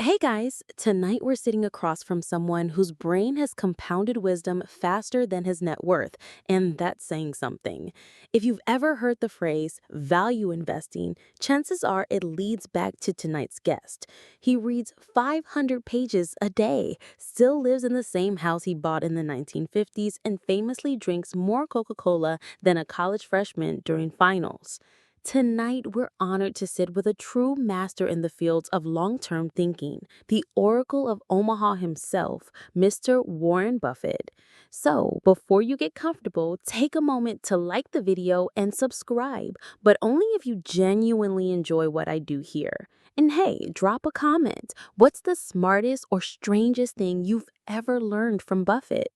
Hey guys, tonight we're sitting across from someone whose brain has compounded wisdom faster than his net worth, and that's saying something. If you've ever heard the phrase value investing, chances are it leads back to tonight's guest. He reads 500 pages a day, still lives in the same house he bought in the 1950s, and famously drinks more Coca Cola than a college freshman during finals. Tonight, we're honored to sit with a true master in the fields of long term thinking, the oracle of Omaha himself, Mr. Warren Buffett. So, before you get comfortable, take a moment to like the video and subscribe, but only if you genuinely enjoy what I do here. And hey, drop a comment. What's the smartest or strangest thing you've ever learned from Buffett?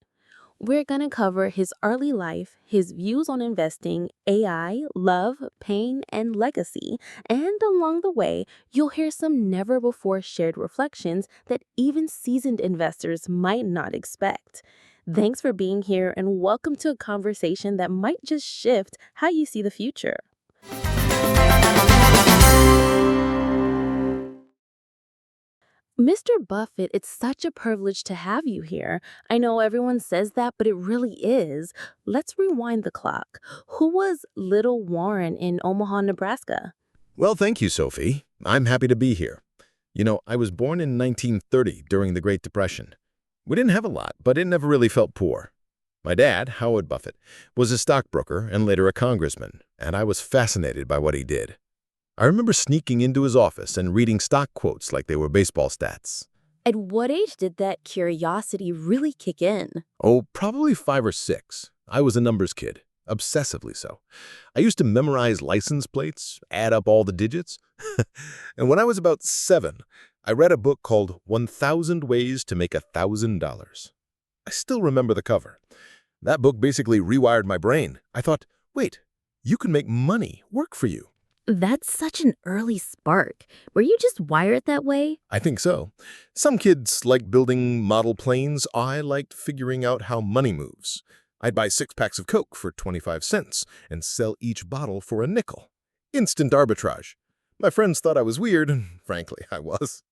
We're going to cover his early life, his views on investing, AI, love, pain, and legacy. And along the way, you'll hear some never before shared reflections that even seasoned investors might not expect. Thanks for being here and welcome to a conversation that might just shift how you see the future. Mr. Buffett, it's such a privilege to have you here. I know everyone says that, but it really is. Let's rewind the clock. Who was little Warren in Omaha, Nebraska? Well, thank you, Sophie. I'm happy to be here. I was born in 1930 during the Great Depression. We didn't have a lot, but it never really felt poor. My dad, Howard Buffett, was a stockbroker and later a congressman, and I was fascinated by what he did. I remember sneaking into his office and reading stock quotes like they were baseball stats. At what age did that curiosity really kick in? Oh, probably 5 or 6. I was a numbers kid, obsessively so. I used to memorize license plates, add up all the digits. And when I was about 7, I read a book called 1,000 Ways to Make $1,000. I still remember the cover. That book basically rewired my brain. I thought, wait, you can make money work for you. That's such an early spark. Were you just wired that way? I think so. Some kids like building model planes. I liked figuring out how money moves. I'd buy 6 packs of Coke for 25 cents and sell each bottle for a nickel. Instant arbitrage. My friends thought I was weird, and frankly, I was.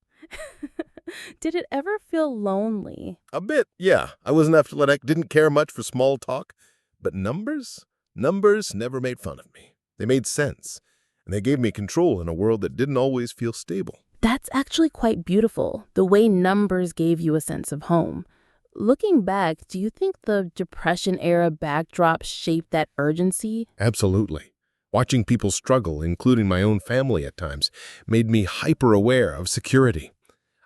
Did it ever feel lonely? A bit, yeah. I was an athletic, didn't care much for small talk. But numbers? Numbers never made fun of me. They made sense. And they gave me control in a world that didn't always feel stable. That's actually quite beautiful, the way numbers gave you a sense of home. Looking back, do you think the Depression-era backdrop shaped that urgency? Absolutely. Watching people struggle, including my own family at times, made me hyper-aware of security.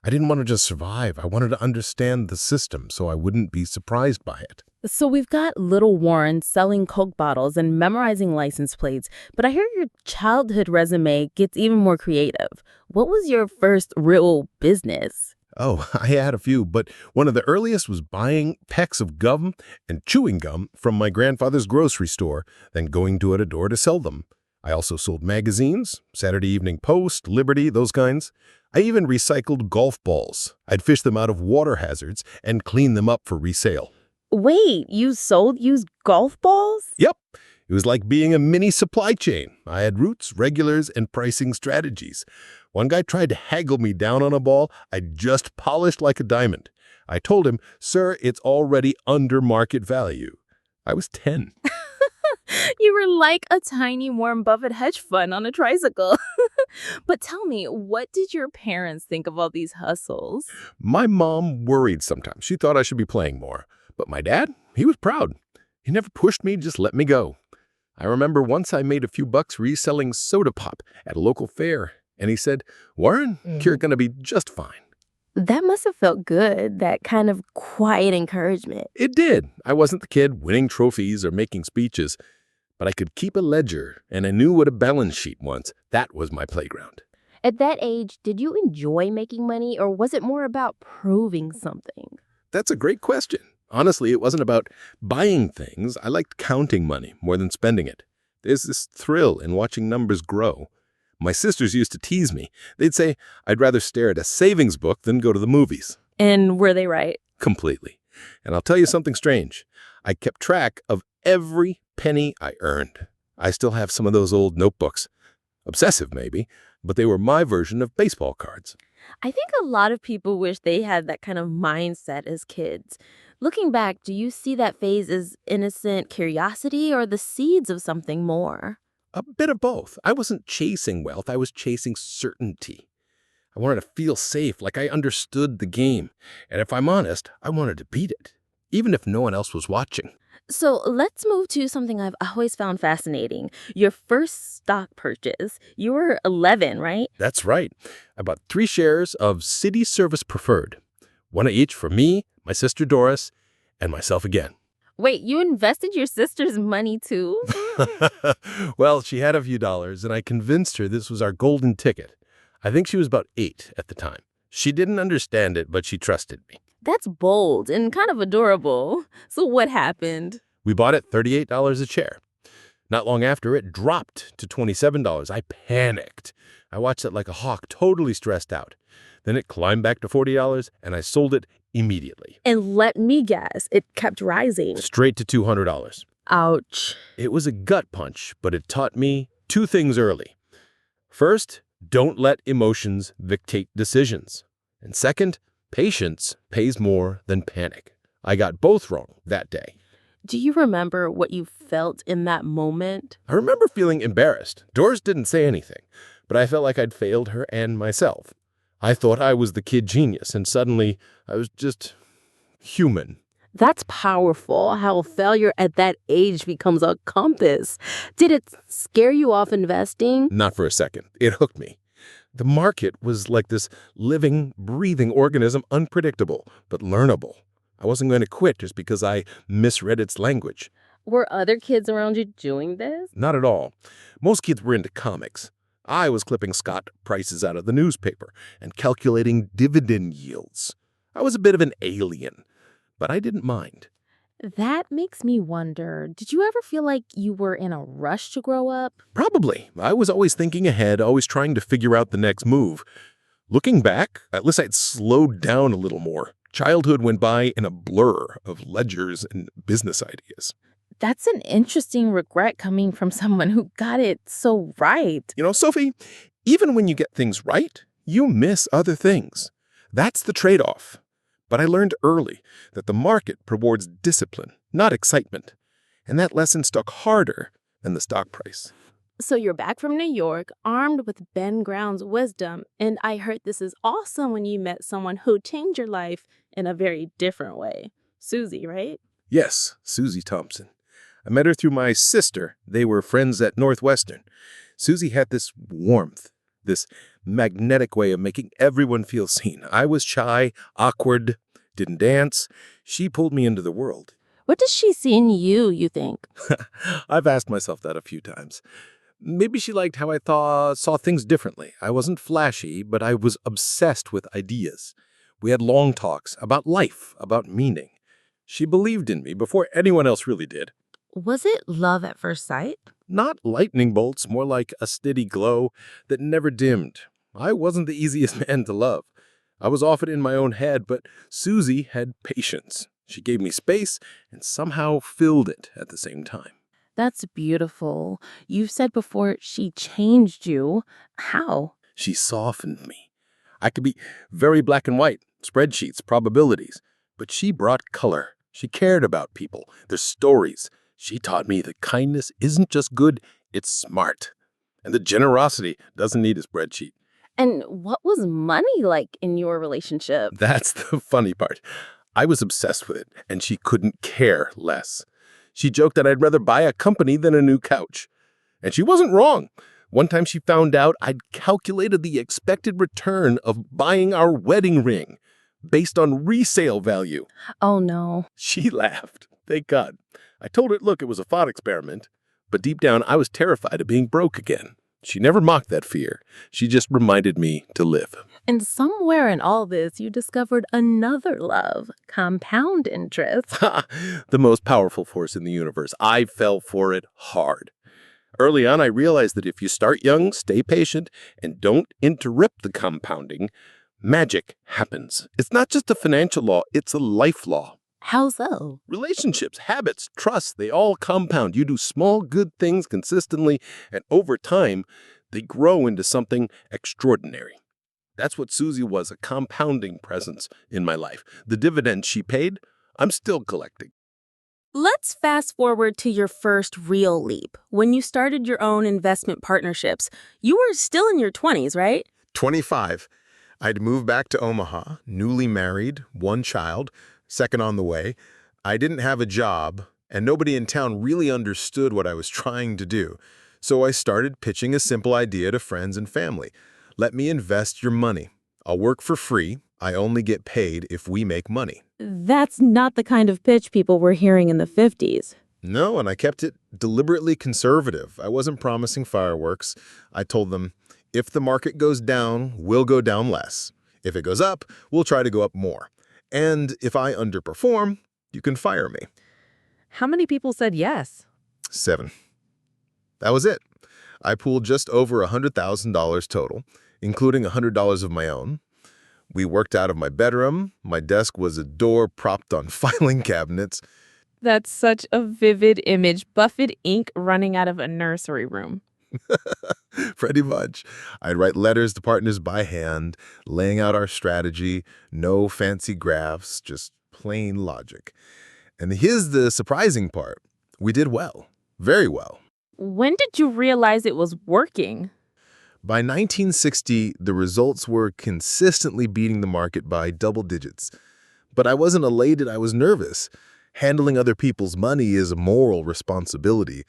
I didn't want to just survive. I wanted to understand the system so I wouldn't be surprised by it. So we've got little Warren selling Coke bottles and memorizing license plates, but I hear your childhood resume gets even more creative. What was your first real business? Oh, I had a few, but one of the earliest was buying packs of gum and chewing gum from my grandfather's grocery store, then going door to door to sell them. I also sold magazines, Saturday Evening Post, Liberty, those kinds. I even recycled golf balls. I'd fish them out of water hazards and clean them up for resale. Wait, you sold used golf balls? Yep. It was like being a mini supply chain. I had routes, regulars, and pricing strategies. One guy tried to haggle me down on a ball I'd just polished like a diamond. I told him, "Sir, it's already under market value." I was 10. You were like a tiny Warren Buffett hedge fund on a tricycle. But tell me, what did your parents think of all these hustles? My mom worried sometimes. She thought I should be playing more. But my dad, he was proud. He never pushed me, just let me go. I remember once I made a few bucks reselling soda pop at a local fair, and he said, "Warren, you're going to be just fine." That must have felt good, that kind of quiet encouragement. It did. I wasn't the kid winning trophies or making speeches, but I could keep a ledger, and I knew what a balance sheet was. That was my playground. At that age, did you enjoy making money, or was it more about proving something? That's a great question. Honestly, it wasn't about buying things. I liked counting money more than spending it. There's this thrill in watching numbers grow. My sisters used to tease me. They'd say, I'd rather stare at a savings book than go to the movies. And were they right? Completely. And I'll tell you something strange. I kept track of every penny I earned. I still have some of those old notebooks. Obsessive, maybe. but they were my version of baseball cards. I think a lot of people wish they had that kind of mindset as kids. Looking back, do you see that phase as innocent curiosity or the seeds of something more? A bit of both. I wasn't chasing wealth, I was chasing certainty. I wanted to feel safe, like I understood the game. And if I'm honest, I wanted to beat it, even if no one else was watching. So let's move to something I've always found fascinating. Your first stock purchase. You were 11, right? That's right. I bought 3 shares of City Service Preferred, one each for me, my sister Doris, and myself again. Wait, you invested your sister's money too? Well, she had a few dollars, and I convinced her this was our golden ticket. I think she was about 8 at the time. She didn't understand it, but she trusted me. That's bold and kind of adorable. So what happened? We bought it $38 a share. Not long after, it dropped to $27. I panicked. I watched it like a hawk, totally stressed out. Then it climbed back to $40, and I sold it immediately. And let me guess, it kept rising. Straight to $200. Ouch. It was a gut punch, but it taught me 2 things early. First, don't let emotions dictate decisions. And second, patience pays more than panic. I got both wrong that day. Do you remember what you felt in that moment? I remember feeling embarrassed. Doris didn't say anything, but I felt like I'd failed her and myself. I thought I was the kid genius, and suddenly I was just human. That's powerful, how failure at that age becomes a compass. Did it scare you off investing? Not for a second. It hooked me. The market was like this living, breathing organism, unpredictable, but learnable. I wasn't going to quit just because I misread its language. Were other kids around you doing this? Not at all. Most kids were into comics. I was clipping Scott prices out of the newspaper and calculating dividend yields. I was a bit of an alien, but I didn't mind. That makes me wonder, did you ever feel like you were in a rush to grow up? Probably. I was always thinking ahead, always trying to figure out the next move. Looking back, at least I'd slowed down a little more. Childhood went by in a blur of ledgers and business ideas. That's an interesting regret coming from someone who got it so right. You know, Sophie, even when you get things right, you miss other things. That's the trade-off. But I learned early that the market rewards discipline, not excitement. And that lesson stuck harder than the stock price. So you're back from New York, armed with Ben Ground's wisdom, and I heard this is awesome when you met someone who changed your life in a very different way. Susie, right? Yes, Susie Thompson. I met her through my sister. They were friends at Northwestern. Susie had this warmth, this magnetic way of making everyone feel seen. I was shy, awkward, didn't dance. She pulled me into the world. What does she see in you think? I've asked myself that a few times. Maybe she liked how I saw things differently. I wasn't flashy, but I was obsessed with ideas. We had long talks about life, about meaning. She believed in me before anyone else really did. Was it love at first sight? Not lightning bolts, more like a steady glow that never dimmed. I wasn't the easiest man to love. I was often in my own head, but Susie had patience. She gave me space and somehow filled it at the same time. That's beautiful. You've said before she changed you. How? She softened me. I could be very black and white, spreadsheets, probabilities, but she brought color. She cared about people, their stories. She taught me that kindness isn't just good, it's smart. And that generosity doesn't need a spreadsheet. And what was money like in your relationship? That's the funny part. I was obsessed with it, and she couldn't care less. She joked that I'd rather buy a company than a new couch. And she wasn't wrong. One time she found out I'd calculated the expected return of buying our wedding ring based on resale value. Oh, no. She laughed. Thank God. I told her, look, it was a thought experiment. But deep down, I was terrified of being broke again. She never mocked that fear. She just reminded me to live. And somewhere in all this, you discovered another love, compound interest. The most powerful force in the universe. I fell for it hard. Early on, I realized that if you start young, stay patient, and don't interrupt the compounding, magic happens. It's not just a financial law, it's a life law. How so? Relationships, habits, trust, they all compound. You do small, good things consistently, and over time, They grow into something extraordinary. That's what Susie was, a compounding presence in my life. The dividends she paid, I'm still collecting. Let's fast forward to your first real leap. When you started your own investment partnerships, you were still in your 20s, right? 25. I'd moved back to Omaha, newly married, one child, second on the way. I didn't have a job, and nobody in town really understood what I was trying to do. So I started pitching a simple idea to friends and family. Let me invest your money. I'll work for free. I only get paid if we make money. That's not the kind of pitch people were hearing in the 50s. No, and I kept it deliberately conservative. I wasn't promising fireworks. I told them, if the market goes down, we'll go down less. If it goes up, we'll try to go up more. And if I underperform, you can fire me. How many people said yes? 7. That was it. I pooled just over $100,000 total, including $100 of my own. We worked out of my bedroom. My desk was a door propped on filing cabinets. That's such a vivid image. Buffett ink running out of a nursery room. Pretty much. I'd write letters to partners by hand, laying out our strategy, no fancy graphs, just plain logic. And here's the surprising part. We did well. Very well. When did you realize it was working? By 1960, the results were consistently beating the market by double digits. But I wasn't elated, I was nervous. Handling other people's money is a moral responsibility.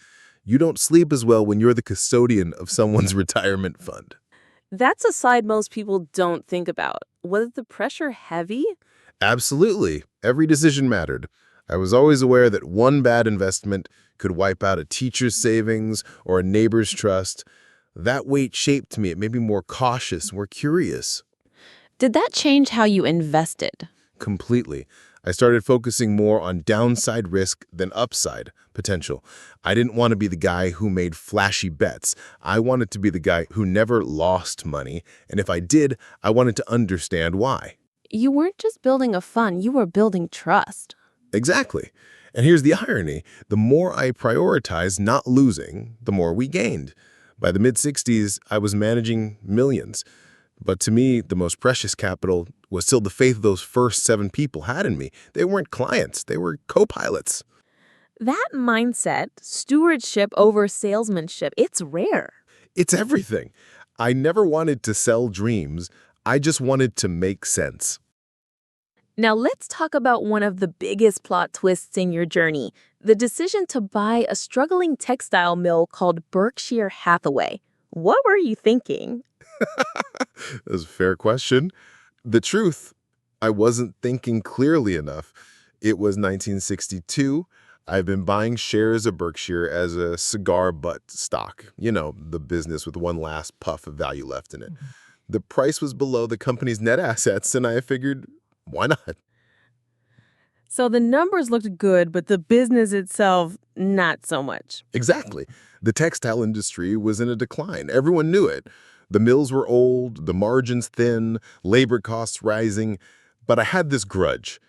You don't sleep as well when you're the custodian of someone's retirement fund. That's a side most people don't think about. Was the pressure heavy? Absolutely. Every decision mattered. I was always aware that one bad investment could wipe out a teacher's savings or a neighbor's trust. That weight shaped me. It made me more cautious, more curious. Did that change how you invested? Completely. I started focusing more on downside risk than upside potential. I didn't want to be the guy who made flashy bets. I wanted to be the guy who never lost money, and if I did, I wanted to understand why. You weren't just building a fund, you were building trust. Exactly. And here's the irony. The more I prioritized not losing, the more we gained. By the mid-60s, I was managing millions. But to me, the most precious capital was still the faith those first 7 people had in me. They weren't clients. They were co-pilots. That mindset, stewardship over salesmanship, it's rare. It's everything. I never wanted to sell dreams. I just wanted to make sense. Now let's talk about one of the biggest plot twists in your journey, the decision to buy a struggling textile mill called Berkshire Hathaway. What were you thinking? That's a fair question. The truth, I wasn't thinking clearly enough. It was 1962. I've been buying shares of Berkshire as a cigar butt stock. You know, the business with one last puff of value left in it. The price was below the company's net assets, and I figured, why not? So the numbers looked good, but the business itself, not so much. Exactly. The textile industry was in a decline. Everyone knew it. The mills were old, the margins thin, labor costs rising. But I had this grudge.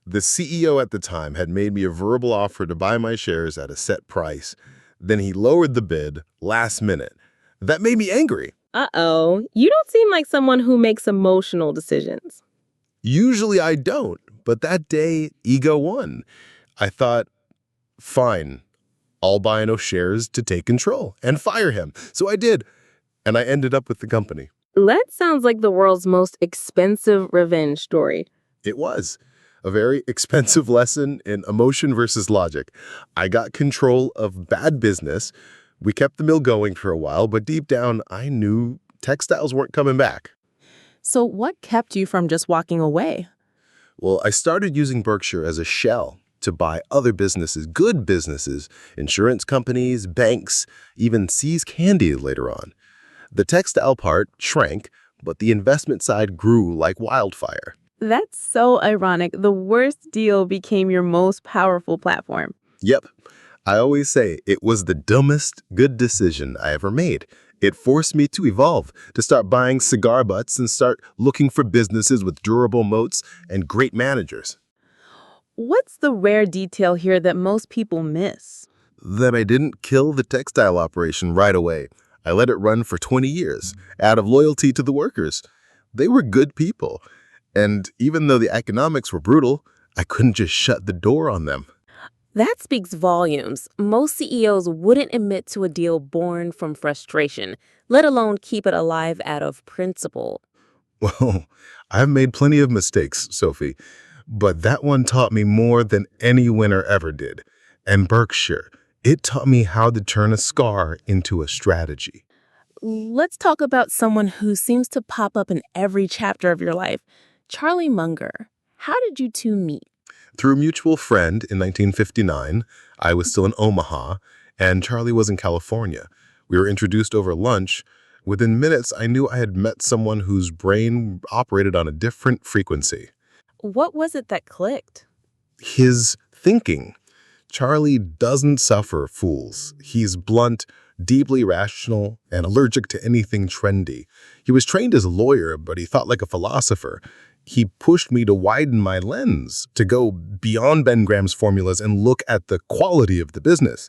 The CEO at the time had made me a verbal offer to buy my shares at a set price. Then he lowered the bid last minute. That made me angry. Uh-oh. You don't seem like someone who makes emotional decisions. Usually I don't, but that day, ego won. I thought, fine, I'll buy enough shares to take control and fire him. So I did, and I ended up with the company. That sounds like the world's most expensive revenge story. It was a very expensive lesson in emotion versus logic. I got control of bad business. We kept the mill going for a while, but deep down, I knew textiles weren't coming back. So what kept you from just walking away? Well, I started using Berkshire as a shell to buy other businesses, good businesses, insurance companies, banks, even See's Candy later on. The textile part shrank, but the investment side grew like wildfire. That's so ironic. The worst deal became your most powerful platform. Yep. I always say it was the dumbest good decision I ever made. It forced me to evolve, to start buying cigar butts and start looking for businesses with durable moats and great managers. What's the rare detail here that most people miss? That I didn't kill the textile operation right away. I let it run for 20 years out of loyalty to the workers. They were good people. And even though the economics were brutal, I couldn't just shut the door on them. That speaks volumes. Most CEOs wouldn't admit to a deal born from frustration, let alone keep it alive out of principle. Well, I've made plenty of mistakes, Sophie, but that one taught me more than any winner ever did. And Berkshire, it taught me how to turn a scar into a strategy. Let's talk about someone who seems to pop up in every chapter of your life, Charlie Munger. How did you two meet? Through a mutual friend in 1959, I was still in Omaha, and Charlie was in California. We were introduced over lunch. Within minutes, I knew I had met someone whose brain operated on a different frequency. What was it that clicked? His thinking. Charlie doesn't suffer fools. He's blunt, deeply rational, and allergic to anything trendy. He was trained as a lawyer, but he thought like a philosopher. He pushed me to widen my lens, to go beyond Ben Graham's formulas and look at the quality of the business.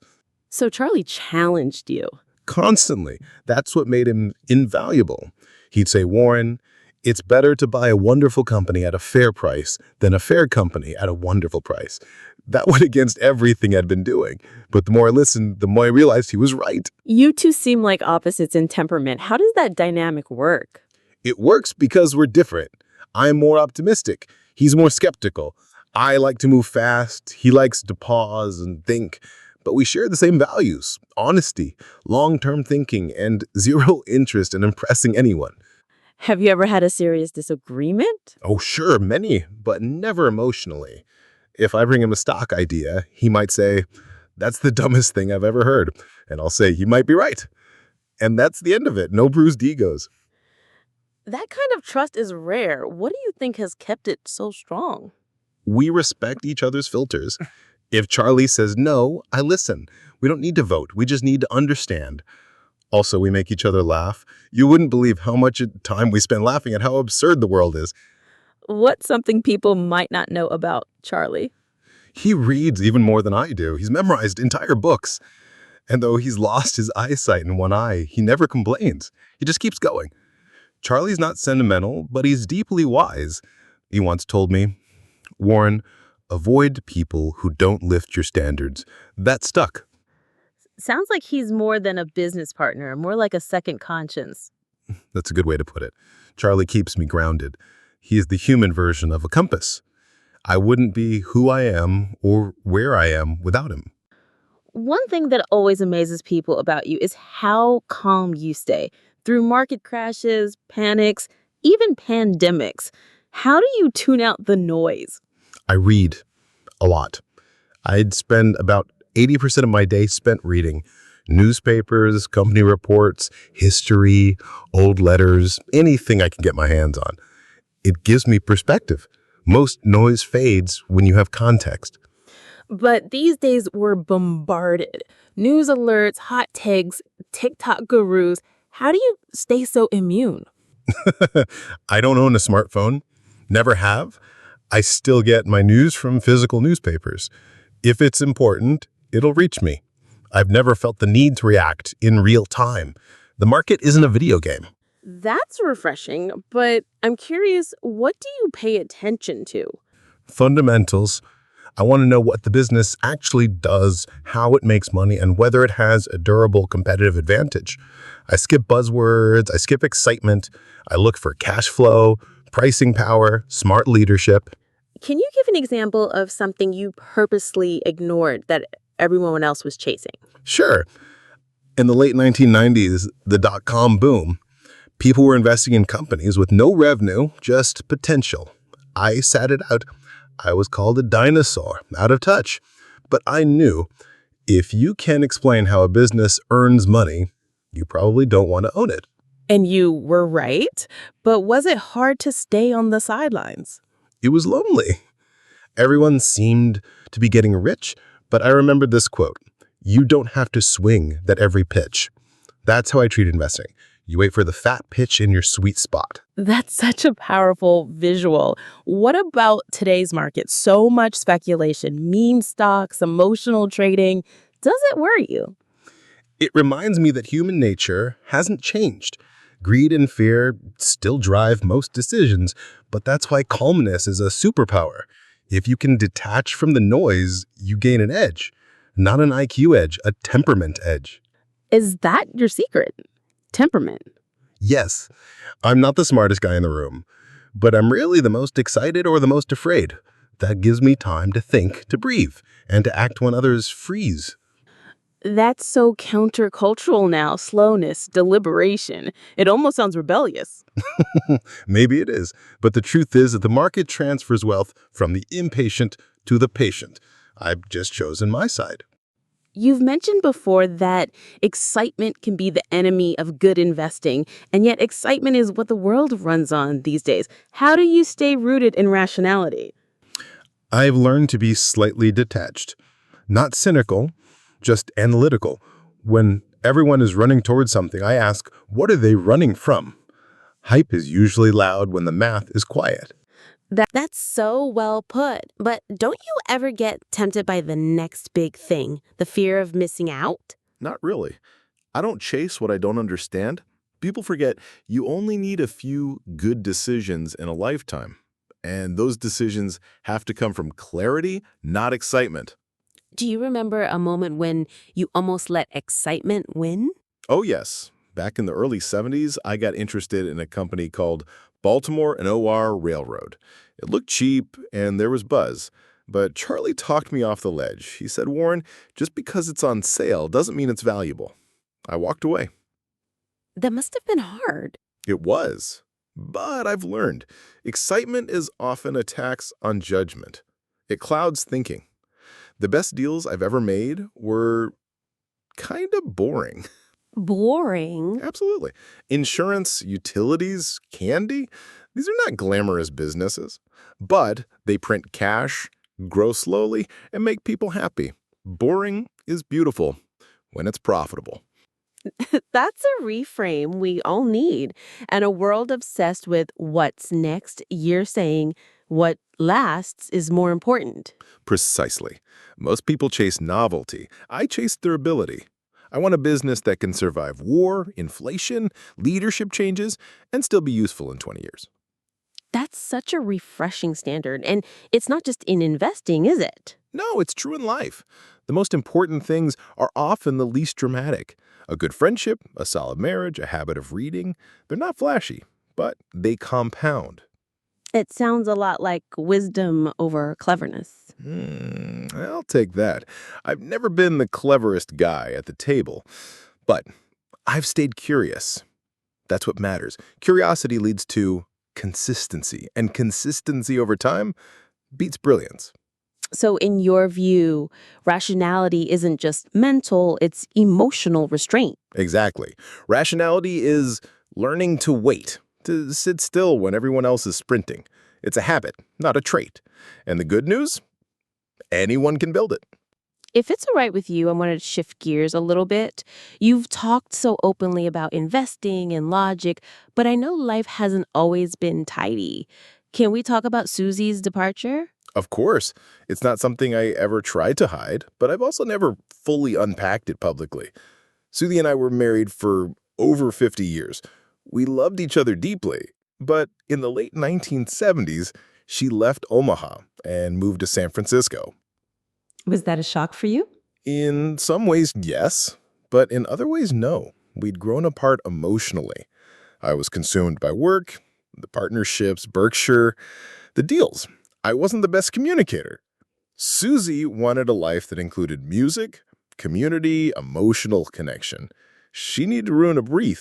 So Charlie challenged you. Constantly. That's what made him invaluable. He'd say, Warren, it's better to buy a wonderful company at a fair price than a fair company at a wonderful price. That went against everything I'd been doing. But the more I listened, the more I realized he was right. You two seem like opposites in temperament. How does that dynamic work? It works because we're different. I'm more optimistic. He's more skeptical. I like to move fast. He likes to pause and think. But we share the same values: honesty, long-term thinking, and zero interest in impressing anyone. Have you ever had a serious disagreement? Oh, sure, many, but never emotionally. If I bring him a stock idea, he might say, that's the dumbest thing I've ever heard. And I'll say, he might be right. And that's the end of it. No bruised egos. That kind of trust is rare. What do you think has kept it so strong? We respect each other's filters. If Charlie says no, I listen. We don't need to vote. We just need to understand. Also, we make each other laugh. You wouldn't believe how much time we spend laughing at how absurd the world is. What's something people might not know about Charlie? He reads even more than I do. He's memorized entire books. And though he's lost his eyesight in one eye, he never complains. He just keeps going. Charlie's not sentimental, but he's deeply wise. He once told me, Warren, avoid people who don't lift your standards. That stuck. Sounds like he's more than a business partner, more like a second conscience. That's a good way to put it. Charlie keeps me grounded. He is the human version of a compass. I wouldn't be who I am or where I am without him. One thing that always amazes people about you is how calm you stay through market crashes, panics, even pandemics. How do you tune out the noise? I read a lot. I'd spend about 80% of my day spent reading newspapers, company reports, history, old letters, anything I can get my hands on. It gives me perspective. Most noise fades when you have context. But these days we're bombarded. News alerts, hot takes, TikTok gurus. How do you stay so immune? I don't own a smartphone. Never have. I still get my news from physical newspapers. If it's important, it'll reach me. I've never felt the need to react in real time. The market isn't a video game. That's refreshing, but I'm curious, what do you pay attention to? Fundamentals. I want to know what the business actually does, how it makes money, and whether it has a durable competitive advantage. I skip buzzwords, I skip excitement. I look for cash flow, pricing power, smart leadership. Can you give an example of something you purposely ignored that everyone else was chasing? Sure. In the late 1990s, the dot-com boom, people were investing in companies with no revenue, just potential. I sat it out. I was called a dinosaur, out of touch. But I knew if you can't explain how a business earns money, you probably don't want to own it. And you were right, but was it hard to stay on the sidelines? It was lonely. Everyone seemed to be getting rich, but I remembered this quote, you don't have to swing at every pitch. That's how I treat investing. You wait for the fat pitch in your sweet spot. That's such a powerful visual. What about today's market? So much speculation, meme stocks, emotional trading. Does it worry you? It reminds me that human nature hasn't changed. Greed and fear still drive most decisions, but that's why calmness is a superpower. If you can detach from the noise, you gain an edge. Not an IQ edge, a temperament edge. Is that your secret? Temperament. Yes, I'm not the smartest guy in the room, but I'm really the most excited or the most afraid. That gives me time to think, to breathe, and to act when others freeze. That's so countercultural now. Slowness, deliberation. It almost sounds rebellious. Maybe it is, but the truth is that the market transfers wealth from the impatient to the patient. I've just chosen my side. You've mentioned before that excitement can be the enemy of good investing, and yet excitement is what the world runs on these days. How do you stay rooted in rationality? I've learned to be slightly detached, not cynical, just analytical. When everyone is running towards something, I ask, what are they running from? Hype is usually loud when the math is quiet. That's so well put. But don't you ever get tempted by the next big thing, the fear of missing out? Not really. I don't chase what I don't understand. People forget you only need a few good decisions in a lifetime. And those decisions have to come from clarity, not excitement. Do you remember a moment when you almost let excitement win? Oh, yes. Back in the early 70s, I got interested in a company called Baltimore and OR Railroad. It looked cheap and there was buzz. But Charlie talked me off the ledge. He said, Warren, just because it's on sale doesn't mean it's valuable. I walked away. That must have been hard. It was. But I've learned, excitement is often a tax on judgment. It clouds thinking. The best deals I've ever made were kind of boring. Boring. Absolutely. Insurance, utilities, candy, these are not glamorous businesses. But they print cash, grow slowly, and make people happy. Boring is beautiful when it's profitable. That's a reframe we all need. And a world obsessed with what's next, you're saying what lasts is more important. Precisely. Most people chase novelty. I chase durability. I want a business that can survive war, inflation, leadership changes, and still be useful in 20 years. That's such a refreshing standard. And it's not just in investing, is it? No, it's true in life. The most important things are often the least dramatic. A good friendship, a solid marriage, a habit of reading, they're not flashy, but they compound. It sounds a lot like wisdom over cleverness. I'll take that. I've never been the cleverest guy at the table, but I've stayed curious. That's what matters. Curiosity leads to consistency, and consistency over time beats brilliance. So, in your view, rationality isn't just mental, it's emotional restraint. Exactly. Rationality is learning to wait, to sit still when everyone else is sprinting. It's a habit, not a trait. And the good news? Anyone can build it. If it's all right with you, I wanted to shift gears a little bit. You've talked so openly about investing and logic, but I know life hasn't always been tidy. Can we talk about Susie's departure? Of course, it's not something I ever tried to hide, but I've also never fully unpacked it publicly. Susie and I were married for over 50 years. We loved each other deeply, but in the late 1970s, she left Omaha and moved to San Francisco. Was that a shock for you? In some ways, yes, but in other ways, no. We'd grown apart emotionally. I was consumed by work, the partnerships, Berkshire, the deals. I wasn't the best communicator. Susie wanted a life that included music, community, emotional connection. She needed room to breathe.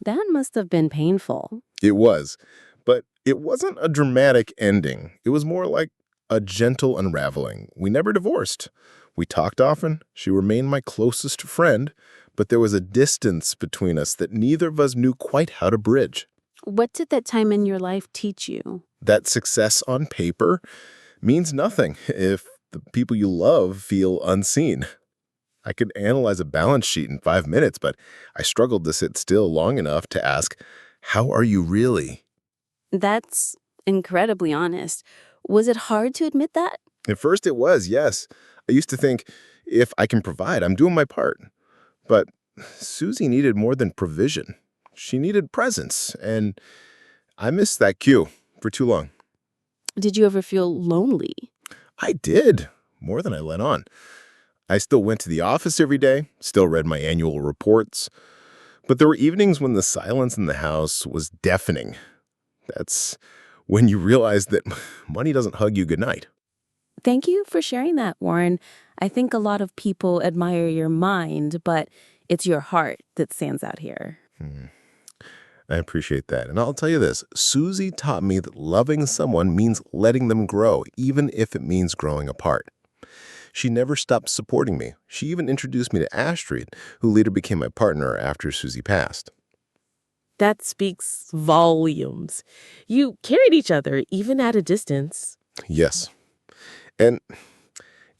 That must have been painful. It was, but it wasn't a dramatic ending. It was more like a gentle unraveling. We never divorced. We talked often. She remained my closest friend, but there was a distance between us that neither of us knew quite how to bridge. What did that time in your life teach you? That success on paper means nothing if the people you love feel unseen. I could analyze a balance sheet in 5 minutes, but I struggled to sit still long enough to ask, how are you really? That's incredibly honest. Was it hard to admit that? At first it was, yes. I used to think, if I can provide, I'm doing my part. But Susie needed more than provision. She needed presence, and I missed that cue for too long. Did you ever feel lonely? I did, more than I let on. I still went to the office every day, still read my annual reports, but there were evenings when the silence in the house was deafening. That's when you realize that money doesn't hug you goodnight. Thank you for sharing that, Warren. I think a lot of people admire your mind, but it's your heart that stands out here. I appreciate that. And I'll tell you this, Susie taught me that loving someone means letting them grow, even if it means growing apart. She never stopped supporting me. She even introduced me to Astrid, who later became my partner after Susie passed. That speaks volumes. You carried each other, even at a distance. Yes. And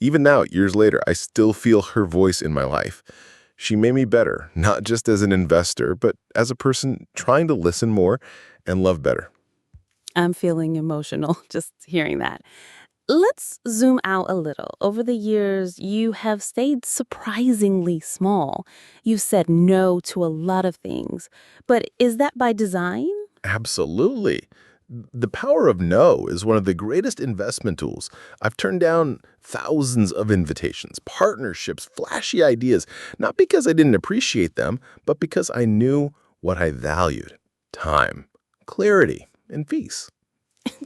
even now, years later, I still feel her voice in my life. She made me better, not just as an investor, but as a person trying to listen more and love better. I'm feeling emotional just hearing that. Let's zoom out a little. Over the years, you have stayed surprisingly small. You've said no to a lot of things. But is that by design? Absolutely. The power of no is one of the greatest investment tools. I've turned down thousands of invitations, partnerships, flashy ideas, not because I didn't appreciate them, but because I knew what I valued: time, clarity, and peace.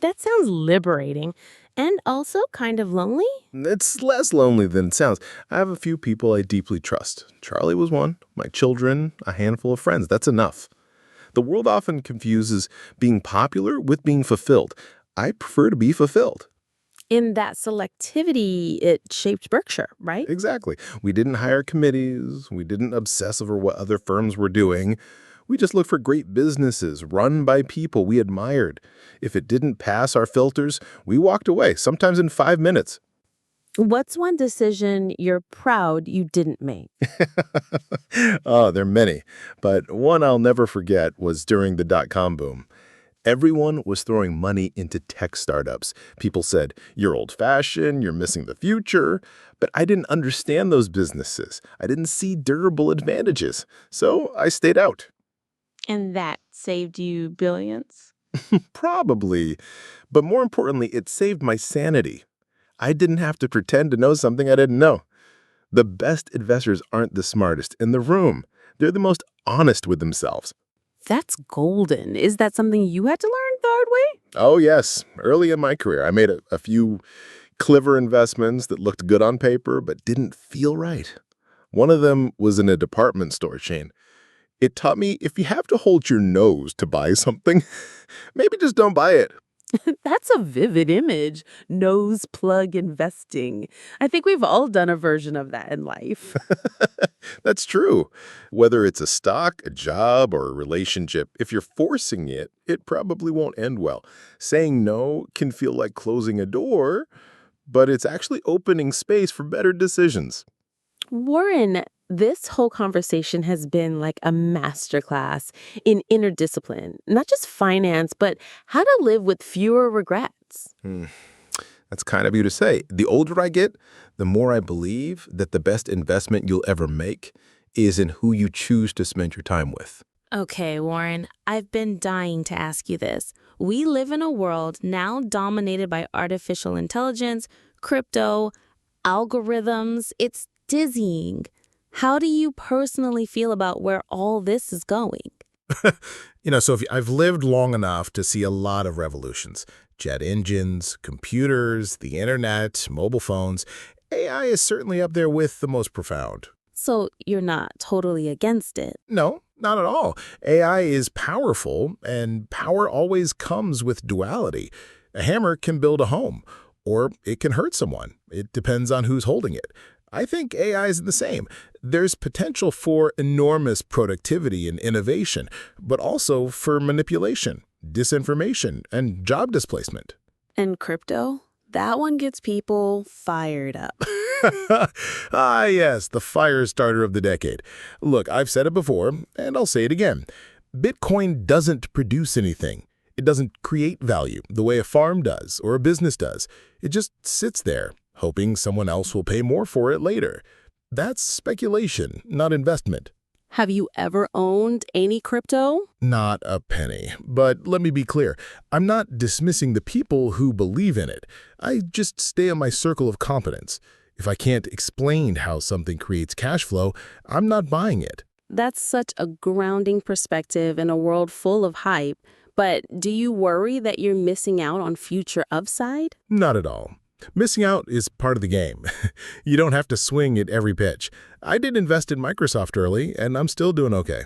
That sounds liberating and also kind of lonely. It's less lonely than it sounds. I have a few people I deeply trust. Charlie was one, my children, a handful of friends. That's enough. The world often confuses being popular with being fulfilled. I prefer to be fulfilled. In that selectivity, it shaped Berkshire, right? Exactly. We didn't hire committees. We didn't obsess over what other firms were doing. We just looked for great businesses run by people we admired. If it didn't pass our filters, we walked away, sometimes in 5 minutes. What's one decision you're proud you didn't make? Oh, there are many. But one I'll never forget was during the dot-com boom. Everyone was throwing money into tech startups. People said, "You're old-fashioned, you're missing the future." But I didn't understand those businesses. I didn't see durable advantages. So I stayed out. And that saved you billions? Probably. But more importantly, it saved my sanity. I didn't have to pretend to know something I didn't know. The best investors aren't the smartest in the room. They're the most honest with themselves. That's golden. Is that something you had to learn the hard way? Oh, yes. Early in my career, I made a few clever investments that looked good on paper but didn't feel right. One of them was in a department store chain. It taught me if you have to hold your nose to buy something, maybe just don't buy it. That's a vivid image. Nose plug investing. I think we've all done a version of that in life. That's true. Whether it's a stock, a job, or a relationship, if you're forcing it, it probably won't end well. Saying no can feel like closing a door, but it's actually opening space for better decisions. Warren, this whole conversation has been like a masterclass in inner discipline, not just finance, but how to live with fewer regrets. That's kind of you to say. The older I get, the more I believe that the best investment you'll ever make is in who you choose to spend your time with. Okay, Warren, I've been dying to ask you this. We live in a world now dominated by artificial intelligence, crypto, algorithms. It's dizzying. How do you personally feel about where all this is going? Sophie, I've lived long enough to see a lot of revolutions. Jet engines, computers, the internet, mobile phones. AI is certainly up there with the most profound. So you're not totally against it. No, not at all. AI is powerful, and power always comes with duality. A hammer can build a home, or it can hurt someone. It depends on who's holding it. I think AI is the same. There's potential for enormous productivity and innovation, but also for manipulation, disinformation, and job displacement. And crypto? That one gets people fired up. Ah, yes, the fire starter of the decade. Look, I've said it before, and I'll say it again. Bitcoin doesn't produce anything. It doesn't create value the way a farm does or a business does. It just sits there, hoping someone else will pay more for it later. That's speculation, not investment. Have you ever owned any crypto? Not a penny. But let me be clear. I'm not dismissing the people who believe in it. I just stay in my circle of competence. If I can't explain how something creates cash flow, I'm not buying it. That's such a grounding perspective in a world full of hype. But do you worry that you're missing out on future upside? Not at all. Missing out is part of the game. You don't have to swing at every pitch. I did invest in Microsoft early, and I'm still doing okay.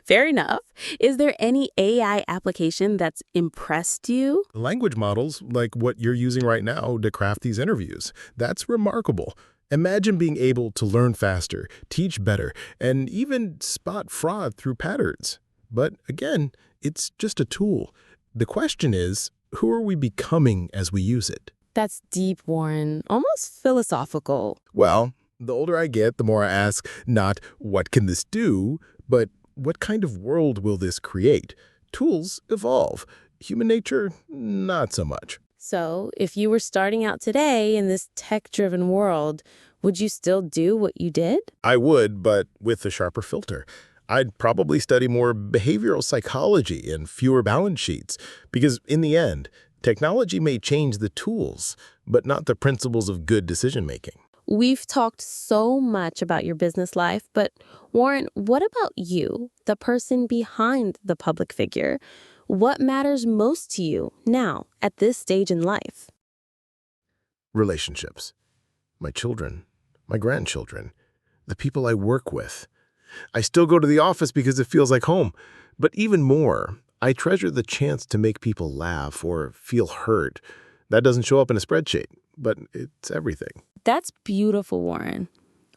Fair enough. Is there any AI application that's impressed you? Language models, like what you're using right now to craft these interviews, that's remarkable. Imagine being able to learn faster, teach better, and even spot fraud through patterns. But again, it's just a tool. The question is, who are we becoming as we use it? That's deep, Warren. Almost philosophical. Well, the older I get, the more I ask, not what can this do, but what kind of world will this create? Tools evolve. Human nature, not so much. So, if you were starting out today in this tech-driven world, would you still do what you did? I would, but with a sharper filter. I'd probably study more behavioral psychology and fewer balance sheets, because in the end, technology may change the tools, but not the principles of good decision-making. We've talked so much about your business life, but Warren, what about you, the person behind the public figure? What matters most to you now, at this stage in life? Relationships. My children, my grandchildren, the people I work with. I still go to the office because it feels like home, but even more, I treasure the chance to make people laugh or feel heard. That doesn't show up in a spreadsheet, but it's everything. That's beautiful, Warren.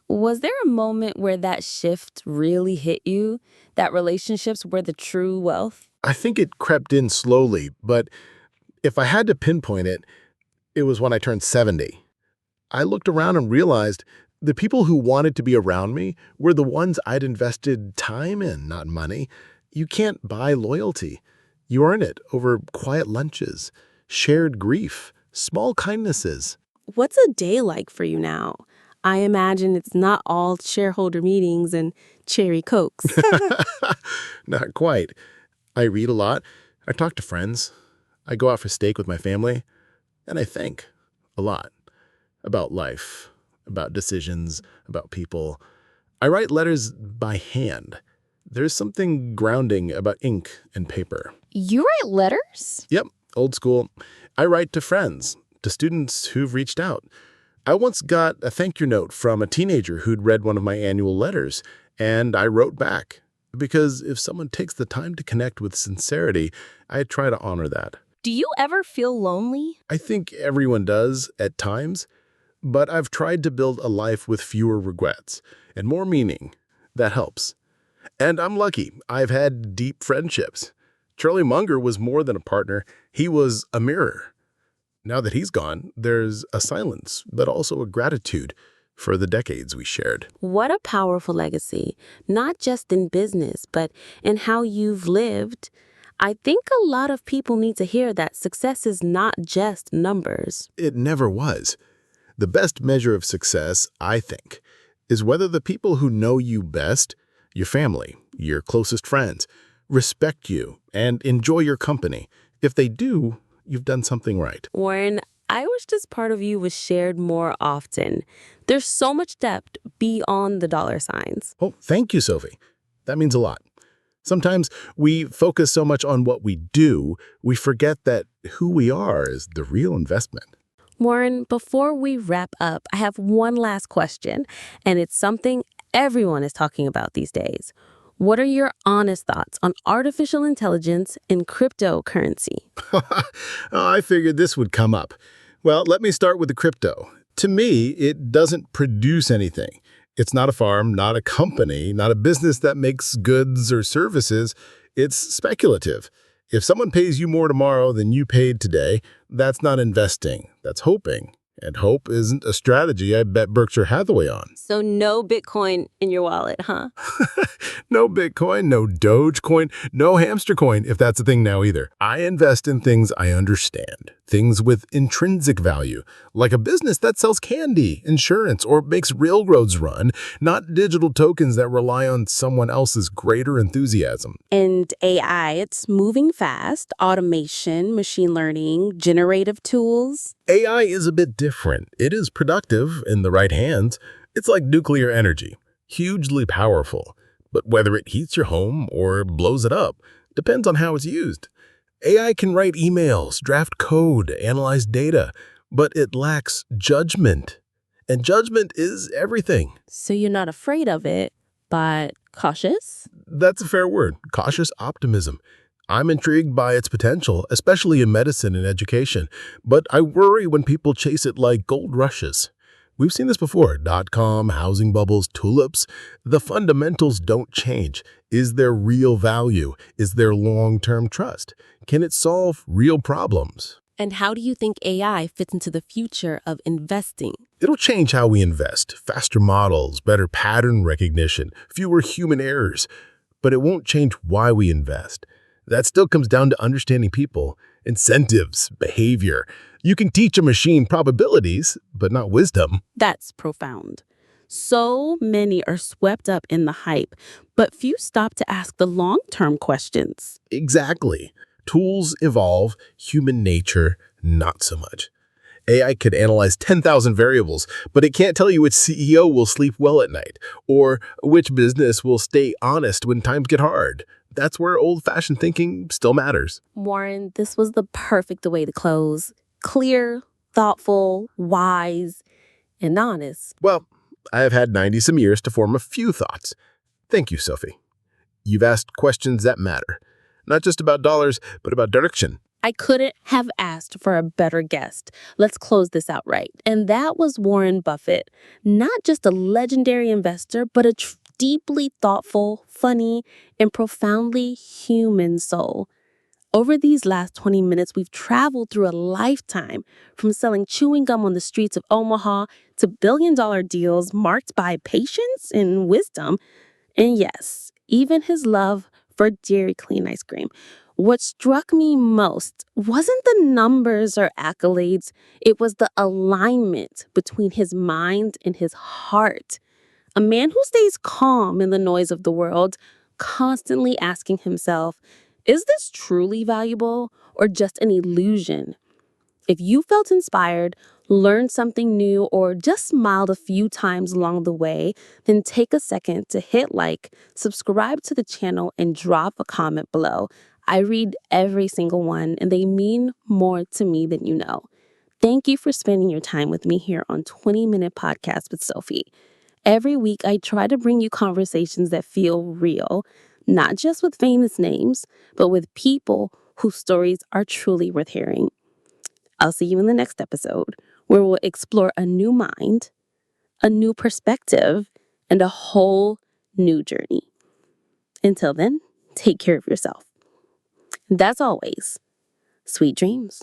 Was there a moment where that shift really hit you, that relationships were the true wealth? I think it crept in slowly, but if I had to pinpoint it, it was when I turned 70. I looked around and realized the people who wanted to be around me were the ones I'd invested time in, not money. You can't buy loyalty. You earn it over quiet lunches, shared grief, small kindnesses. What's a day like for you now? I imagine it's not all shareholder meetings and cherry cokes. Not quite. I read a lot. I talk to friends. I go out for steak with my family. And I think a lot about life, about decisions, about people. I write letters by hand. There's something grounding about ink and paper. You write letters? Yep, old school. I write to friends, to students who've reached out. I once got a thank you note from a teenager who'd read one of my annual letters, and I wrote back. Because if someone takes the time to connect with sincerity, I try to honor that. Do you ever feel lonely? I think everyone does at times, but I've tried to build a life with fewer regrets and more meaning. That helps. And I'm lucky. I've had deep friendships. Charlie Munger was more than a partner. He was a mirror. Now that he's gone, there's a silence, but also a gratitude for the decades we shared. What a powerful legacy, not just in business, but in how you've lived. I think a lot of people need to hear that success is not just numbers. It never was. The best measure of success, I think, is whether the people who know you best, your family, your closest friends, respect you and enjoy your company. If they do, you've done something right. Warren, I wish this part of you was shared more often. There's so much depth beyond the dollar signs. Oh, thank you, Sophie. That means a lot. Sometimes we focus so much on what we do, we forget that who we are is the real investment. Warren, before we wrap up, I have one last question, and it's something everyone is talking about these days. What are your honest thoughts on artificial intelligence and cryptocurrency? I figured this would come up. Well, let me start with the crypto. To me, it doesn't produce anything. It's not a farm, not a company, not a business that makes goods or services. It's speculative. If someone pays you more tomorrow than you paid today, that's not investing. That's hoping. And hope isn't a strategy I bet Berkshire Hathaway on. So no Bitcoin in your wallet, huh? No Bitcoin, no Dogecoin, no hamster coin, if that's a thing now either. I invest in things I understand, things with intrinsic value, like a business that sells candy, insurance, or makes railroads run, not digital tokens that rely on someone else's greater enthusiasm. And AI, it's moving fast. Automation, machine learning, generative tools. AI is a bit different. It is productive in the right hands. It's like nuclear energy, hugely powerful. But whether it heats your home or blows it up depends on how it's used. AI can write emails, draft code, analyze data, but it lacks judgment. And judgment is everything. So you're not afraid of it, but cautious? That's a fair word. Cautious optimism. I'm intrigued by its potential, especially in medicine and education, but I worry when people chase it like gold rushes. We've seen this before, .com, housing bubbles, tulips. The fundamentals don't change. Is there real value? Is there long-term trust? Can it solve real problems? And how do you think AI fits into the future of investing? It'll change how we invest. Faster models, better pattern recognition, fewer human errors. But it won't change why we invest. That still comes down to understanding people, incentives, behavior. You can teach a machine probabilities, but not wisdom. That's profound. So many are swept up in the hype, but few stop to ask the long-term questions. Exactly. Tools evolve, human nature, not so much. AI could analyze 10,000 variables, but it can't tell you which CEO will sleep well at night, or which business will stay honest when times get hard. That's where old-fashioned thinking still matters. Warren, this was the perfect way to close. Clear, thoughtful, wise, and honest. Well, I have had 90-some years to form a few thoughts. Thank you, Sophie. You've asked questions that matter, not just about dollars, but about direction. I couldn't have asked for a better guest. Let's close this out right. And that was Warren Buffett, not just a legendary investor, but a deeply thoughtful, funny, and profoundly human soul. Over these last 20 minutes, we've traveled through a lifetime, from selling chewing gum on the streets of Omaha to billion-dollar deals marked by patience and wisdom. And yes, even his love for Dairy Queen ice cream. What struck me most wasn't the numbers or accolades. It was the alignment between his mind and his heart. A man who stays calm in the noise of the world, constantly asking himself, is this truly valuable or just an illusion? If you felt inspired, learned something new, or just smiled a few times along the way, then take a second to hit like, subscribe to the channel, and drop a comment below. I read every single one, and they mean more to me than you know. Thank you for spending your time with me here on 20-Minute Podcast with Sophie. Every week, I try to bring you conversations that feel real, not just with famous names, but with people whose stories are truly worth hearing. I'll see you in the next episode, where we'll explore a new mind, a new perspective, and a whole new journey. Until then, take care of yourself. And as always, sweet dreams.